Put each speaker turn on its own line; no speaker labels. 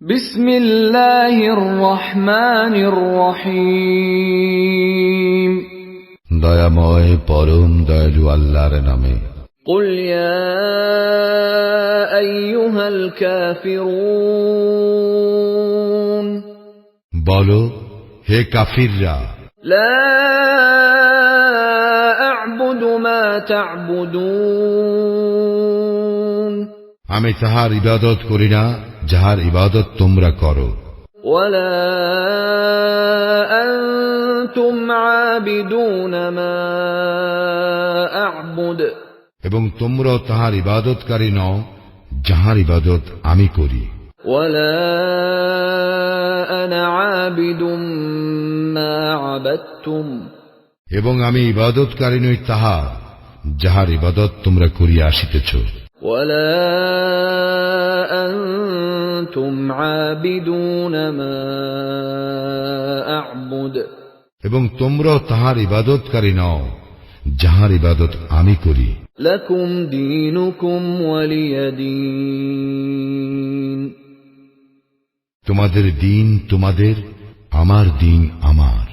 বিসমিল্লাহির রহমানির রহিম।
দয়াময় পরম দয়ালু আল্লাহর নামে।
কুল ইয়া আইয়ুহাল কাফিরুন,
বলো হে কাফিররা,
লা আ'বুদু মা তা'বুদুন,
আমি তাহার ইবাদত করি না যাহার ইবাদত তোমরা করো।
ওয়ালা আনতুম আবিদুন মা আ'বুদ,
এবং তোমরাও তাহার ইবাদতকারী নও যাহার ইবাদত আমি করি।
ওয়ালা আনা আবিদুম মা আবাদতুম,
এবং আমি ইবাদতকারী নই তাহার যাহার ইবাদত তোমরা করিয়া আসিতেছ।
ওয়ালা আনতুম আবিদুন মা আ'বুদ,
এবং তোমরাও তাহার ইবাদতকারী নও যাহার ইবাদত আমি করি।
লাকুম দীনুকুম ওয়ালিয়া দীন,
তোমাদের দিন তোমাদের, আমার দিন আমার।